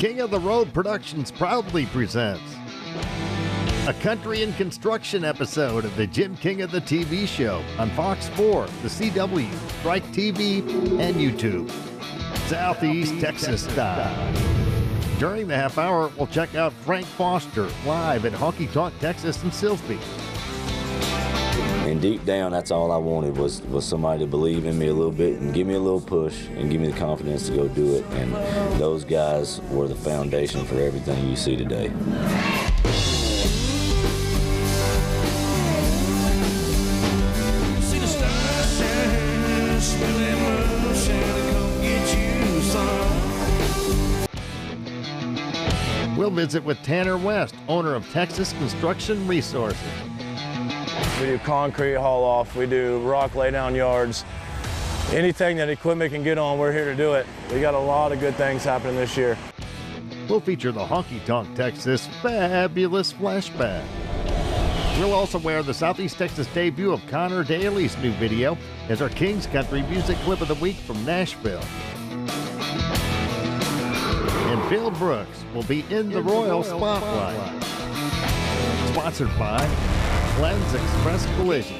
King of the Road Productions proudly presents a country and construction episode of the Jim King of the TV show on Fox 4, the CW, Strike TV, and YouTube. Southeast Texas style. During the half hour, we'll check out Frank Foster live at Honky Tonk Texas in Silsbee. And deep down, that's all I wanted was somebody to believe in me a little bit and give me a little push and give me the confidence to go do it. And those guys were the foundation for everything you see today. We'll visit with Tanner West, owner of Texas Construction Resources. We do concrete haul off, we do rock laydown yards. Anything that equipment can get on, we're here to do it. We got a lot of good things happening this year. We'll feature the Honky Tonk Texas Fabulous Flashback. We'll also wear the Southeast Texas debut of Connor Daly's new video as our King's Country Music Clip of the Week from Nashville. And Phil Brooks will be in the Royal Spotlight. Sponsored by Lens Express Collision.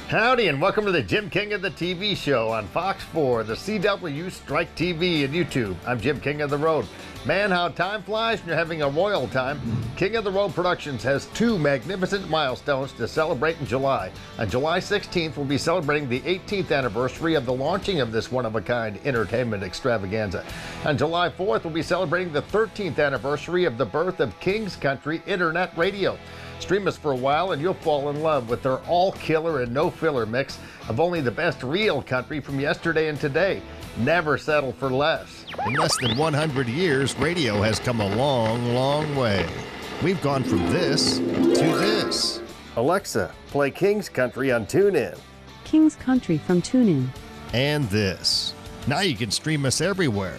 Howdy and welcome to the Jim King of the TV show on Fox 4, the CW, Strike TV, and YouTube. I'm Jim King of the Road. Man, how time flies when you're having a royal time. King of the Road Productions has two magnificent milestones to celebrate in July. On July 16th, we'll be celebrating the 18th anniversary of the launching of this one-of-a-kind entertainment extravaganza. On July 4th, we'll be celebrating the 13th anniversary of the birth of King's Country Internet Radio. Stream us for a while and you'll fall in love with their all-killer and no-filler mix of only the best real country from yesterday and today. Never settle for less. In less than 100 years, radio has come a long, long way. We've gone from this to this. Alexa, play King's Country on TuneIn. King's Country from TuneIn. And this. Now you can stream us everywhere.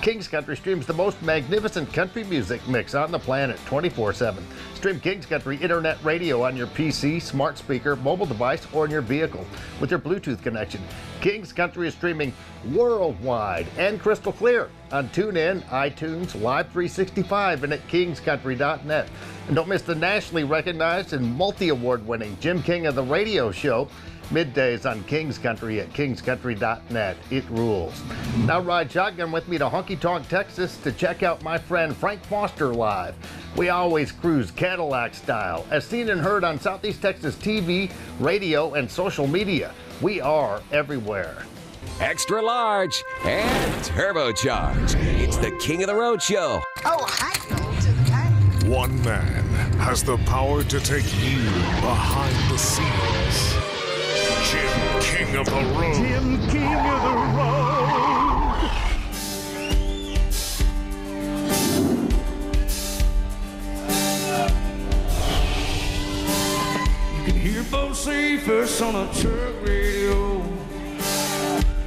King's Country streams the most magnificent country music mix on the planet 24/7. Stream King's Country Internet Radio on your PC, smart speaker, mobile device, or in your vehicle with your Bluetooth connection. King's Country is streaming worldwide and crystal clear on TuneIn, iTunes, Live 365, and at kingscountry.net. And don't miss the nationally recognized and multi-award winning Jim King of the Radio show, middays on King's Country at kingscountry.net. It rules. Now ride shotgun with me to Honky Tonk, Texas to check out my friend Frank Foster live. We always cruise Cadillac style, as seen and heard on Southeast Texas TV, radio, and social media. We are everywhere. Extra large and turbocharged. It's the King of the Road show. Oh, hi, folks. Okay. One man has the power to take you behind the scenes. Jim King of the Road. Jim King of the Road. You can hear Bo Cephas on a truck radio.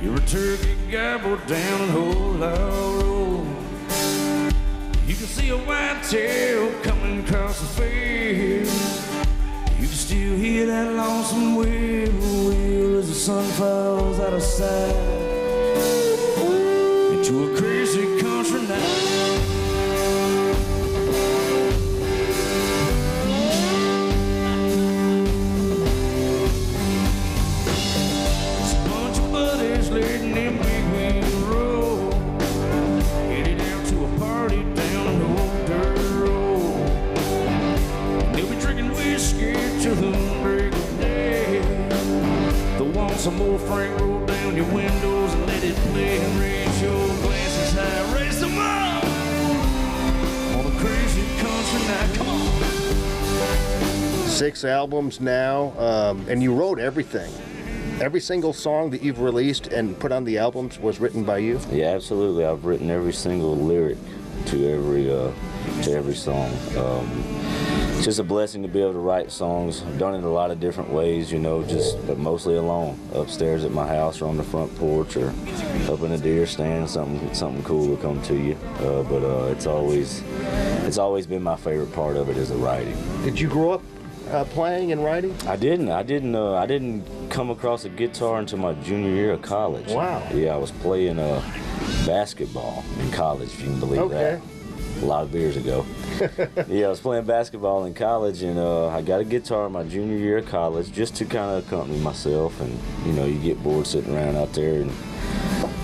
You're a turkey gobble down an old road. You can see a white tail coming across the field. You can still hear that lonesome wheel as the sun falls out of sight into a crazy country night. It's a bunch of buddies letting them big wheels roll, headed out to a party down an old dirt road. They'll be drinking whiskey till the break of day. They'll want some more Frank, roll down your windows and let it play and raise your glasses high. Raise them up on a crazy country night. Come on. 6 albums now, and you wrote everything. Every single song that you've released and put on the albums was written by you? Yeah, absolutely. I've written every single lyric to every song. It's just a blessing to be able to write songs. I've done it a lot of different ways, but mostly alone. Upstairs at my house or on the front porch or up in a deer stand, something cool will come to you. But it's always been my favorite part of it is the writing. Did you grow up playing and writing? I didn't come across a guitar until my junior year of college. Wow. Yeah, I was playing basketball in college, if you can believe Okay. that. A lot of years ago. Yeah, I was playing basketball in college, and I got a guitar my junior year of college just to kind of accompany myself. And, you know, you get bored sitting around out there and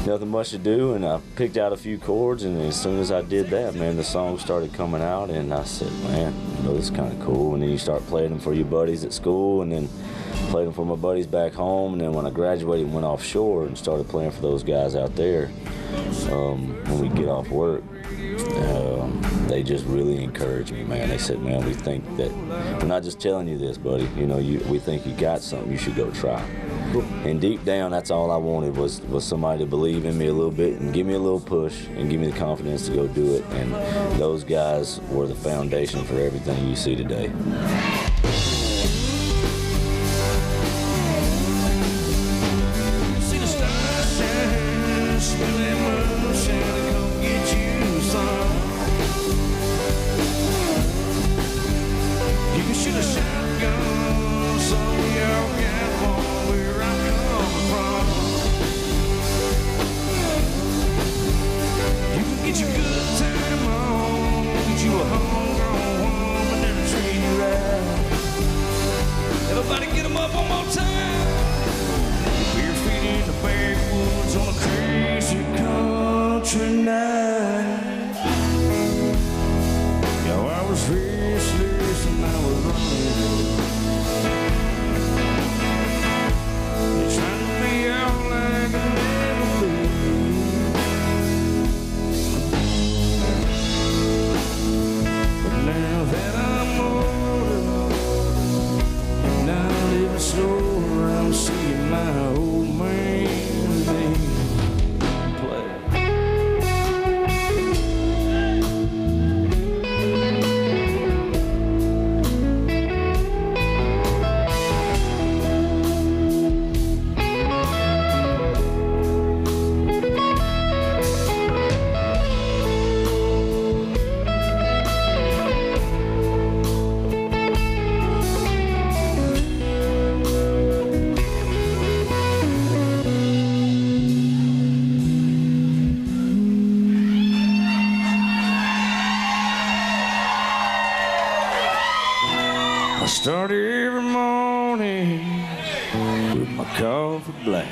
nothing much to do, and I picked out a few chords, and as soon as I did that, man, the song started coming out, and I said, man, you know, this is kind of cool. And then you start playing them for your buddies at school, and then played them for my buddies back home, and then when I graduated and went offshore and started playing for those guys out there, when we get off work, they just really encouraged me, man. They said, man, we think that, we're not just telling you this, buddy, you know, we think you got something, you should go try. And deep down, that's all I wanted was somebody to believe in me a little bit and give me a little push and give me the confidence to go do it. And those guys were the foundation for everything you see today. See the stars shine, smell that moonshine, come get you some. You can shoot a shotgun, some of y'all got one where I come from. You can get your good time on, get you a homegrown woman and treat you right. Everybody get 'em up one more time. Bare feet in the backwoods on a crazy country night. Yo, I was restless and I was running. You're trying to be out like I never been. But now that I'm older, and I live slower, I'm seeing my old man play. I start every morning with my coffee black.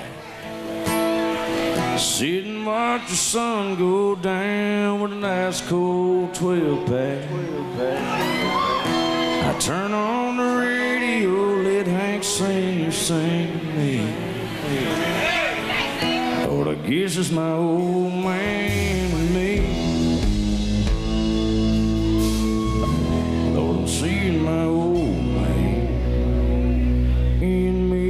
Sit and watch the sun go down with a nice cold 12-pack. I turn on the radio, let Hank Sr. sing to me. Lord, I guess it's my old man with me. Lord, I'm seeing my old man in me.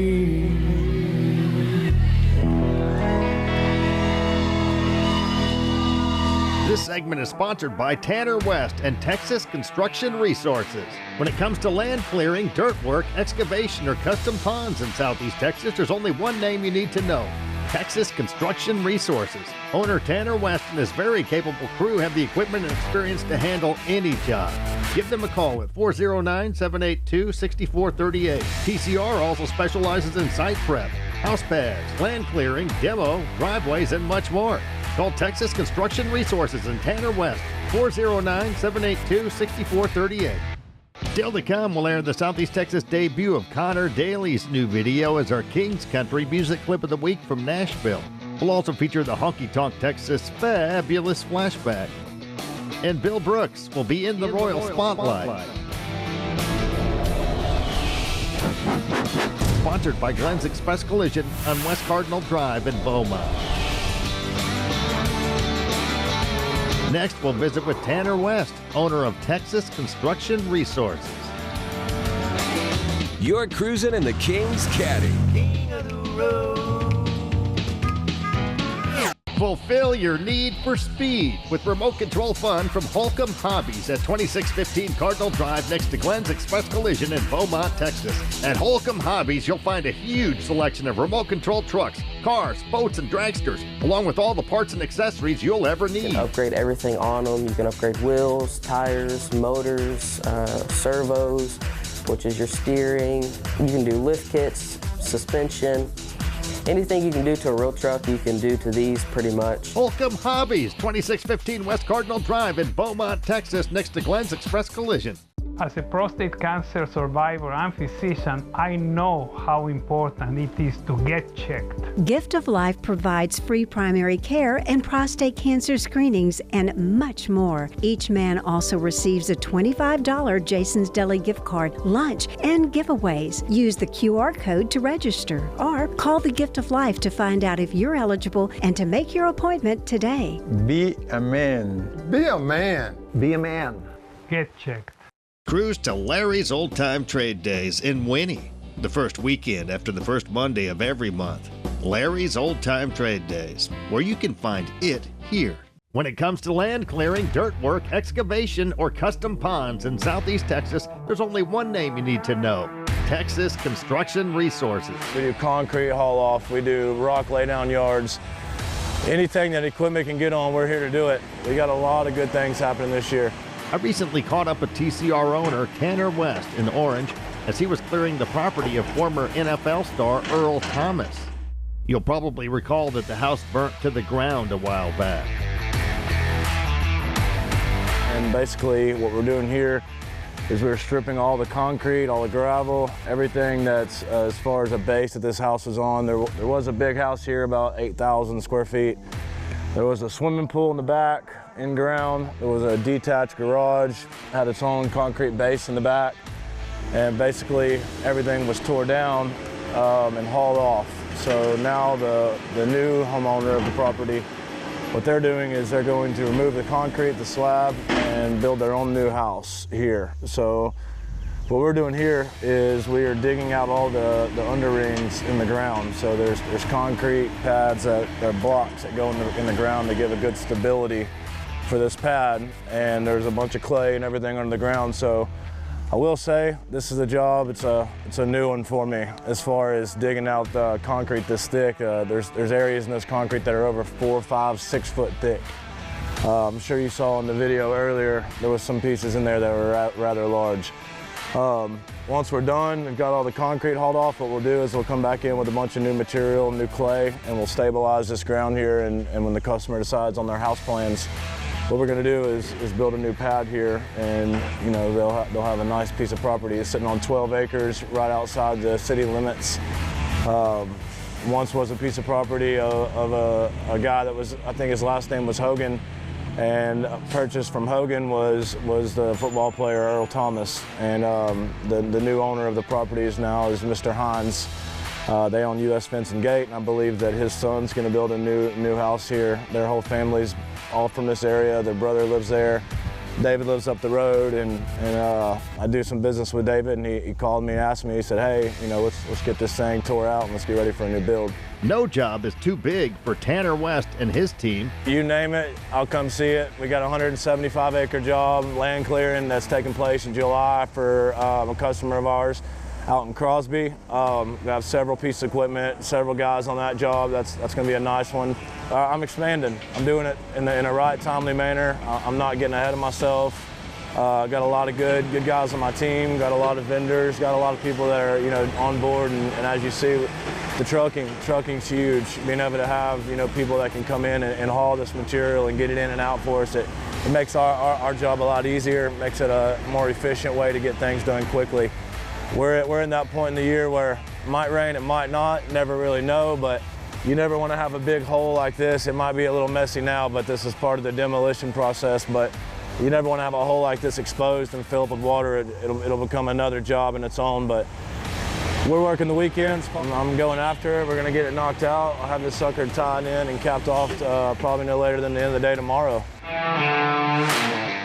This segment is sponsored by Tanner West and Texas Construction Resources. When it comes to land clearing, dirt work, excavation, or custom ponds in Southeast Texas, there's only one name you need to know: Texas Construction Resources. Owner Tanner West and his very capable crew have the equipment and experience to handle any job. Give them a call at 409-782-6438. TCR also specializes in site prep, house pads, land clearing, demo, driveways, and much more. Call Texas Construction Resources in Tanner West, 409-782-6438. Still to come, we'll air the Southeast Texas debut of Connor Daly's new video as our King's Country music clip of the week from Nashville. We'll also feature the Honky Tonk Texas Fabulous Flashback. And Bill Brooks will be in the Royal Spotlight. Sponsored by Glenn's Express Collision on West Cardinal Drive in Beaumont. Next, we'll visit with Tanner West, owner of Texas Construction Resources. You're cruising in the King's Caddy. King of the road. Fulfill your need for speed with remote control fun from Holcomb Hobbies at 2615 Cardinal Drive next to Glenn's Express Collision in Beaumont, Texas. At Holcomb Hobbies, you'll find a huge selection of remote control trucks, cars, boats, and dragsters, along with all the parts and accessories you'll ever need. You can upgrade everything on them. You can upgrade wheels, tires, motors, servos, which is your steering. You can do lift kits, suspension. Anything you can do to a real truck, you can do to these pretty much. Holcomb Hobbies, 2615 West Cardinal Drive in Beaumont, Texas, next to Glenn's Express Collision. As a prostate cancer survivor and physician, I know how important it is to get checked. Gift of Life provides free primary care and prostate cancer screenings and much more. Each man also receives a $25 Jason's Deli gift card, lunch, and giveaways. Use the QR code to register or call the Gift of Life to find out if you're eligible and to make your appointment today. Be a man. Be a man. Be a man. Get checked. Cruise to Larry's Old Time Trade Days in Winnie, the first weekend after the first Monday of every month. Larry's Old Time Trade Days, where you can find it here. When it comes to land clearing, dirt work, excavation, or custom ponds in Southeast Texas, there's only one name you need to know: Texas Construction Resources. We do concrete haul off, we do rock laydown yards. Anything that equipment can get on, we're here to do it. We got a lot of good things happening this year. I recently caught up with TCR owner Tanner West in Orange as he was clearing the property of former NFL star Earl Thomas. You'll probably recall that the house burnt to the ground a while back. And basically what we're doing here is we're stripping all the concrete, all the gravel, everything that's as far as a base that this house was on. There was a big house here, about 8,000 square feet. There was a swimming pool in the back, in ground. There was a detached garage, had its own concrete base in the back. And basically everything was tore down and hauled off. So now the new homeowner of the property, what they're doing is they're going to remove the concrete, the slab, and build their own new house here. So what we're doing here is we are digging out all the underrings in the ground. So there's concrete pads that are blocks that go in the ground to give a good stability for this pad, and there's a bunch of clay and everything under the ground. So I will say this is a job, it's a new one for me as far as digging out the concrete this thick. There's areas in this concrete that are over 4, 5, 6 foot thick. I'm sure you saw in the video earlier, there was some pieces in there that were rather large. Once we're done, we've got all the concrete hauled off, what we'll do is we'll come back in with a bunch of new material, new clay, and we'll stabilize this ground here, and when the customer decides on their house plans, what we're going to do is build a new pad here, and you know they'll have a nice piece of property. It's sitting on 12 acres right outside the city limits. Once was a piece of property of a guy that was, I think his last name was Hogan, and purchased from Hogan was the football player Earl Thomas, and the new owner of the property is Mr. Hines. They own U.S. Fence and Gate, and I believe that his son's going to build a new house here. Their whole family's all from this area. Their brother lives there. David lives up the road, and I do some business with David, and he called me and asked me, he said, hey, you know, let's get this thing tore out and let's get ready for a new build. No job is too big for Tanner West and his team. You name it, I'll come see it. We got a 175 acre job, land clearing that's taking place in July for a customer of ours out in Crosby. We have several pieces of equipment, several guys on that job. That's going to be a nice one. I'm expanding. I'm doing it in a right, timely manner. I'm not getting ahead of myself. Got a lot of good guys on my team. Got a lot of vendors. Got a lot of people that are on board. And as you see, the trucking's huge. Being able to have people that can come in and haul this material and get it in and out for us, it makes our job a lot easier. Makes it a more efficient way to get things done quickly. We're in that point in the year where it might rain, it might not, never really know, but you never want to have a big hole like this. It might be a little messy now, but this is part of the demolition process, but you never want to have a hole like this exposed and fill up with water. It'll become another job in its own, but we're working the weekends. I'm going after it. We're going to get it knocked out. I'll have this sucker tied in and capped off probably no later than the end of the day tomorrow.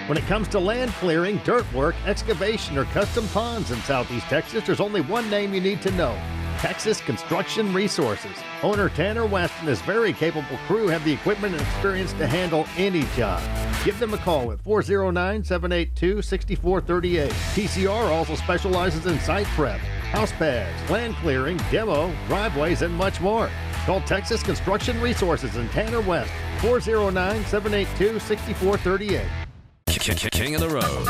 When it comes to land clearing, dirt work, excavation, or custom ponds in Southeast Texas, there's only one name you need to know: Texas Construction Resources. Owner Tanner West and his very capable crew have the equipment and experience to handle any job. Give them a call at 409-782-6438. TCR also specializes in site prep, house pads, land clearing, demo, driveways, and much more. Call Texas Construction Resources in Tanner West, 409-782-6438. King of the Road.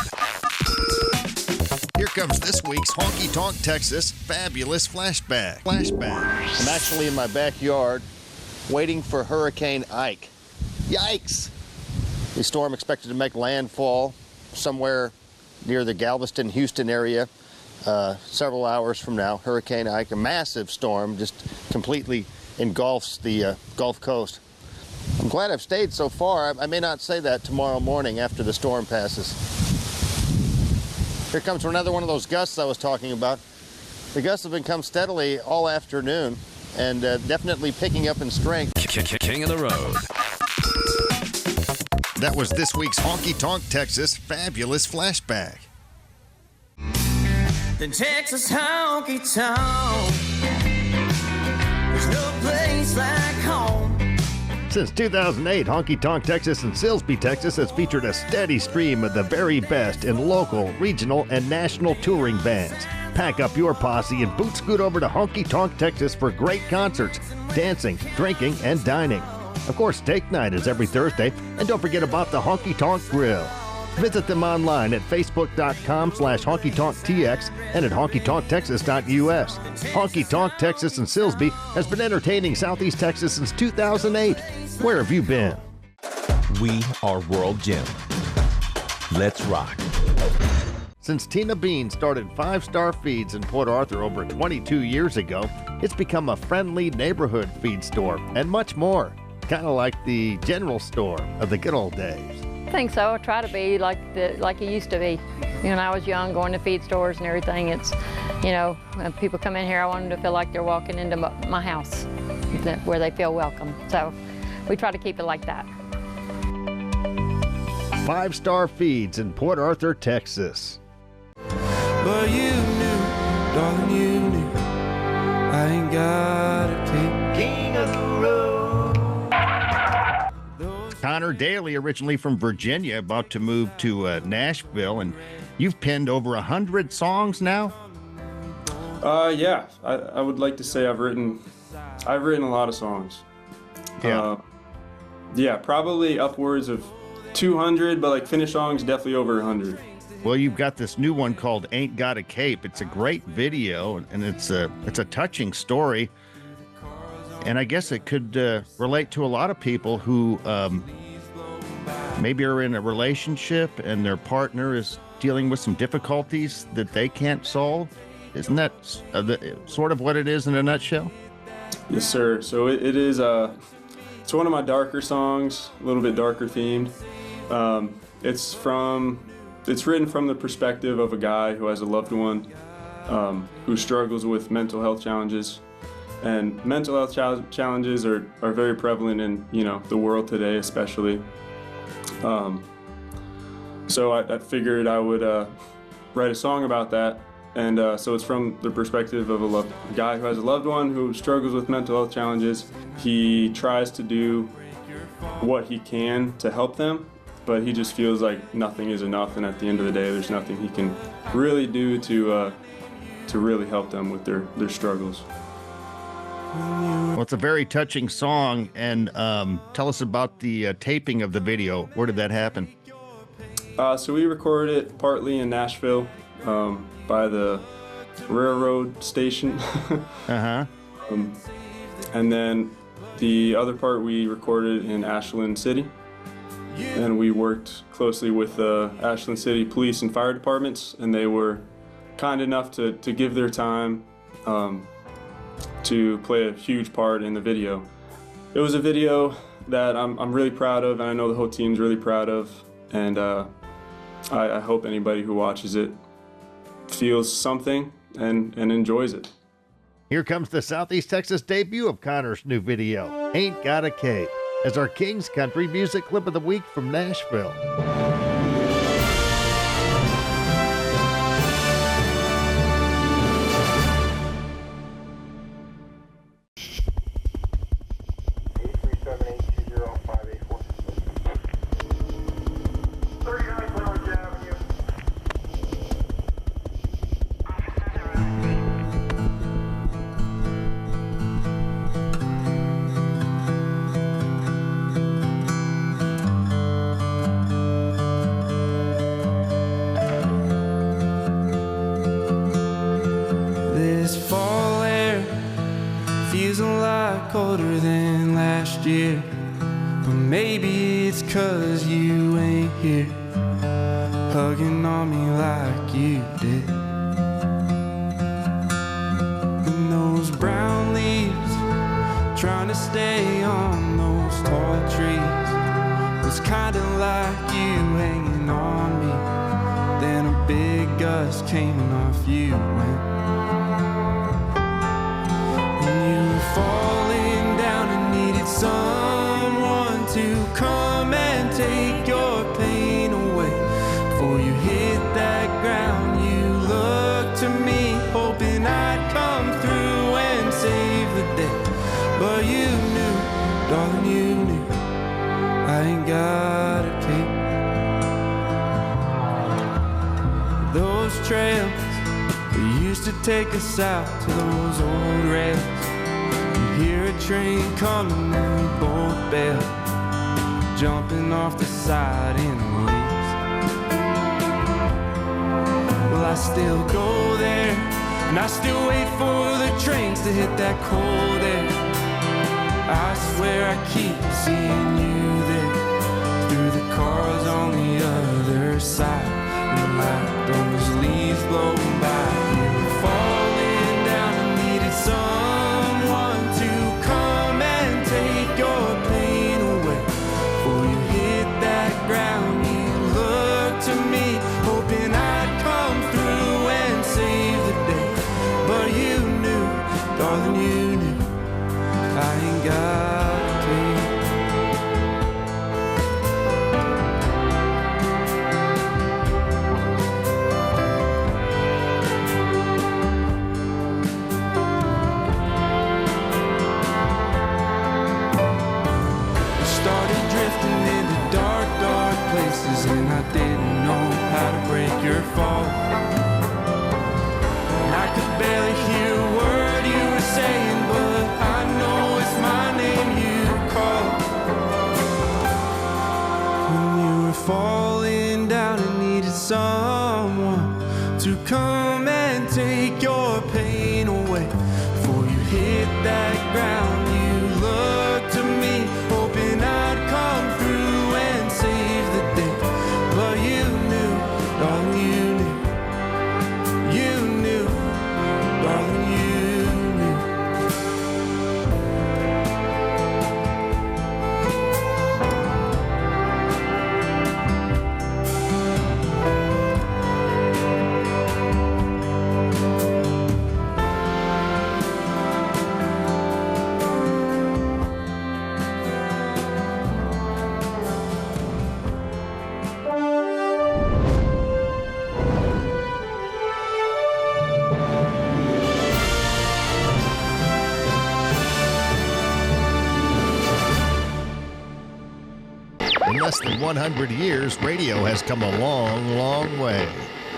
Here comes this week's Honky Tonk Texas Fabulous Flashback. I'm actually in my backyard waiting for Hurricane Ike. Yikes! The storm expected to make landfall somewhere near the Galveston, Houston area several hours from now. Hurricane Ike, a massive storm, just completely engulfs the Gulf Coast. I'm glad I've stayed so far. I may not say that tomorrow morning after the storm passes. Here comes another one of those gusts I was talking about. The gusts have been coming steadily all afternoon and definitely picking up in strength. King of the road. That was this week's Honky Tonk Texas Fabulous Flashback. The Texas honky tonk. There's no place like home. Since 2008, Honky Tonk Texas and Silsbee, Texas has featured a steady stream of the very best in local, regional, and national touring bands. Pack up your posse and boot scoot over to Honky Tonk Texas for great concerts, dancing, drinking, and dining. Of course, steak night is every Thursday, and don't forget about the Honky Tonk Grill. Visit them online at facebook.com/honkytonktx and at honkytonktexas.us. Honky Tonk Texas and Silsbee has been entertaining Southeast Texas since 2008. Where have you been? We are World Gym. Let's rock. Since Tina Bean started 5-Star Feeds in Port Arthur over 22 years ago, it's become a friendly neighborhood feed store and much more. Kind of like the general store of the good old days. I think so. I try to be like it used to be. When I was young, going to feed stores and everything, it's, when people come in here, I want them to feel like they're walking into my house, where they feel welcome. So we try to keep it like that. 5-Star Feeds in Port Arthur, Texas. But you knew, darling, you knew, I ain't gotta take King of the Road. Connor Daly, originally from Virginia, about to move to Nashville, and you've penned over 100 songs now? Yeah, I would like to say I've written a lot of songs. Yeah, probably upwards of 200, but like finished songs, definitely over 100. Well, you've got this new one called Ain't Got a Cape. It's a great video, and it's a touching story. And I guess it could relate to a lot of people who maybe are in a relationship and their partner is dealing with some difficulties that they can't solve. Isn't that sort of what it is in a nutshell? Yes, sir. So it is. It's one of my darker songs, a little bit darker themed. It's written from the perspective of a guy who has a loved one who struggles with mental health challenges. And mental health challenges are very prevalent in the world today, especially. So I figured I would write a song about that, and so it's from the perspective of a guy who has a loved one who struggles with mental health challenges. He tries to do what he can to help them, but he just feels like nothing is enough, and at the end of the day, there's nothing he can really do to really help them with their struggles. Well, it's a very touching song, and tell us about the taping of the video. Where did that happen? So we recorded it partly in Nashville by the railroad station. Uh-huh. And then the other part we recorded in Ashland City. And we worked closely with the Ashland City Police and Fire Departments, and they were kind enough to give their time to play a huge part in the video. It was a video that I'm really proud of, and I know the whole team's really proud of, and I hope anybody who watches it feels something and enjoys it. Here comes the Southeast Texas debut of Connor's new video, Ain't Got a Cape, as our King's Country Music Clip of the Week from Nashville. lot colder than last year. But maybe it's 'cause you ain't here, hugging on me like you did. And those brown leaves trying to stay on those tall trees was kinda like you hanging on me. Then a big gust came and off you went. And you were falling down and needed someone to come and take your pain away. Before you hit that ground, you looked to me, hoping I'd come through and save the day. But you knew, darling, you knew I ain't got a cape. Those trails that used to take us out to those old rails. You hear a train coming and we both bail, jumping off the side in the waves. Well, I still go there, and I still wait for the trains to hit that cold air. I swear I keep seeing you there, through the cars on the other side. And like those leaves blowing by, you were falling down and needed someone to come and take your pain away. Before you hit that ground, you looked to me, hoping I'd come through and save the day. But you knew, darling, you knew I ain't got a cape. Started drifting into dark, dark places, and I didn't know how to break your fall. And I could barely hear a word you were saying, but I know it's my name you called. When you were falling down and needed someone to come and take your pain away. Before you hit that ground, you looked to me, hoping I'd come through and save the day. But you knew, darling, you knew, you knew, darling, you knew. In less than 100 years, radio has come a long, long way.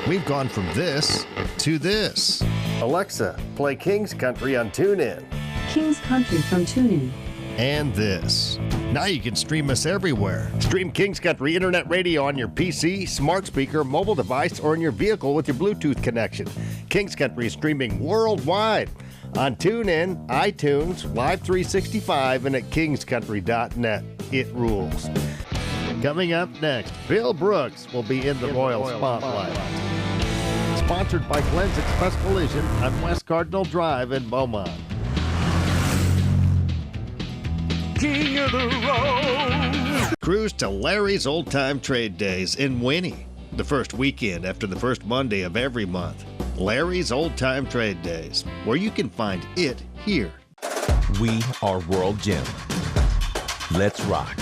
We've gone from this to this. Alexa, play King's Country on TuneIn. King's Country from TuneIn. And this. Now you can stream us everywhere. Stream King's Country Internet Radio on your PC, smart speaker, mobile device, or in your vehicle with your Bluetooth connection. King's Country is streaming worldwide on TuneIn, iTunes, Live 365, and at kingscountry.net. It rules. Coming up next, Bill Brooks will be in the Royal Spotlight. Sponsored by Glenn's Express Collision on West Cardinal Drive in Beaumont. King of the Road. Cruise to Larry's Old Time Trade Days in Winnie, the first weekend after the first Monday of every month. Larry's Old Time Trade Days, where you can find it here. We are World Gym. Let's rock.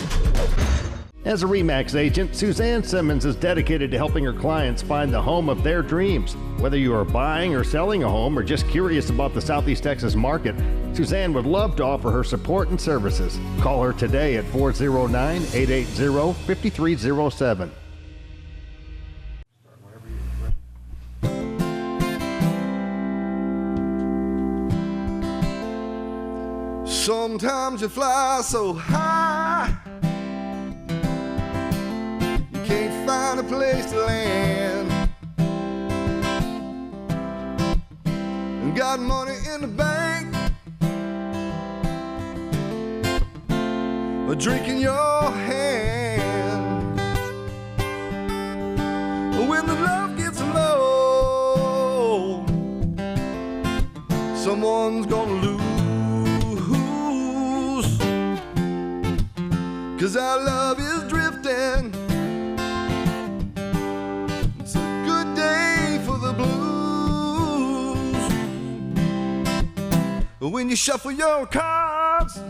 As a RE/MAX agent, Suzanne Simmons is dedicated to helping her clients find the home of their dreams. Whether you are buying or selling a home or just curious about the Southeast Texas market, Suzanne would love to offer her support and services. Call her today at 409-880-5307. Sometimes you fly so high, you can't find a place to land. And got money in the bank, drink in your hand. When the love gets low, someone's gonna lose. 'Cause our love is drifting. It's a good day for the blues. When you shuffle your cards,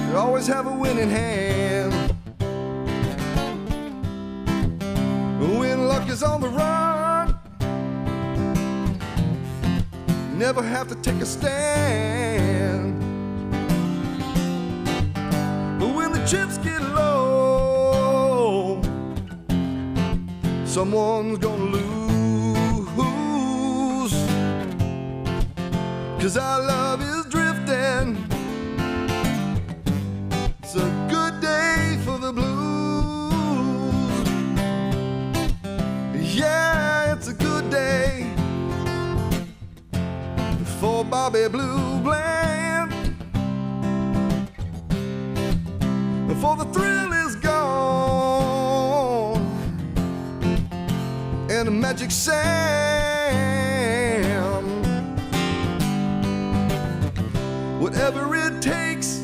you always have a winning hand. When luck is on the run, you never have to take a stand. But when the chips get low, someone's gonna lose. 'Cause our love is drifting. It's a good day for the blues. Yeah, it's a good day for Bobby Blue Bland. Before the thrill is gone and the magic Sam. Whatever it takes,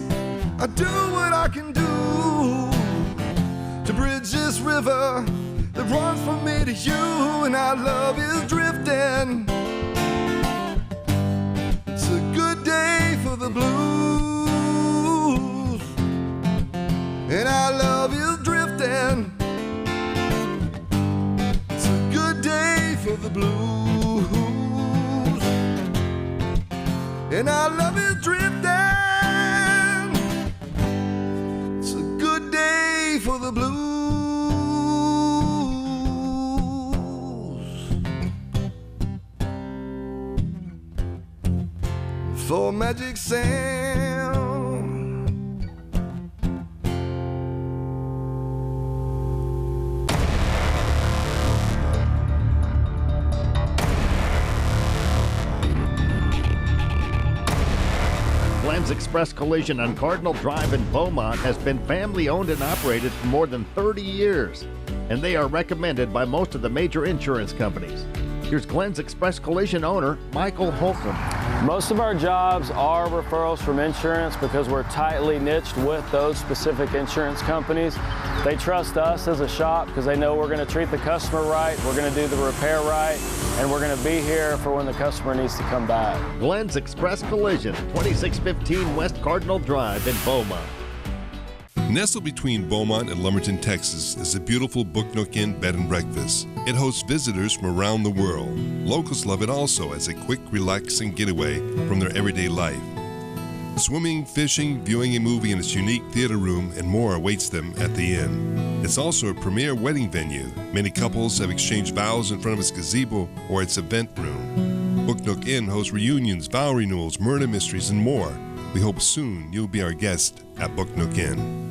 I do what I can do to bridge this river that runs from me to you, and our love is drifting. It's a good day for the blues, and our love is drifting. It's a good day for the blues, and our love is drifting. It's a good day for the blues. For Magic Sam. Glenn's Express Collision on Cardinal Drive in Beaumont has been family owned and operated for more than 30 years, and they are recommended by most of the major insurance companies. Here's Glenn's Express Collision owner, Michael Holcomb. Most of our jobs are referrals from insurance because we're tightly niched with those specific insurance companies. They trust us as a shop because they know we're going to treat the customer right, we're going to do the repair right, and we're going to be here for when the customer needs to come back. Glenn's Express Collision, 2615 West Cardinal Drive in Beaumont. Nestled between Beaumont and Lumberton, Texas, is the beautiful Book Nook Inn Bed and Breakfast. It hosts visitors from around the world. Locals love it also as a quick, relaxing getaway from their everyday life. Swimming, fishing, viewing a movie in its unique theater room, and more awaits them at the inn. It's also a premier wedding venue. Many couples have exchanged vows in front of its gazebo or its event room. Book Nook Inn hosts reunions, vow renewals, murder mysteries, and more. We hope soon you'll be our guest at Book Nook Inn.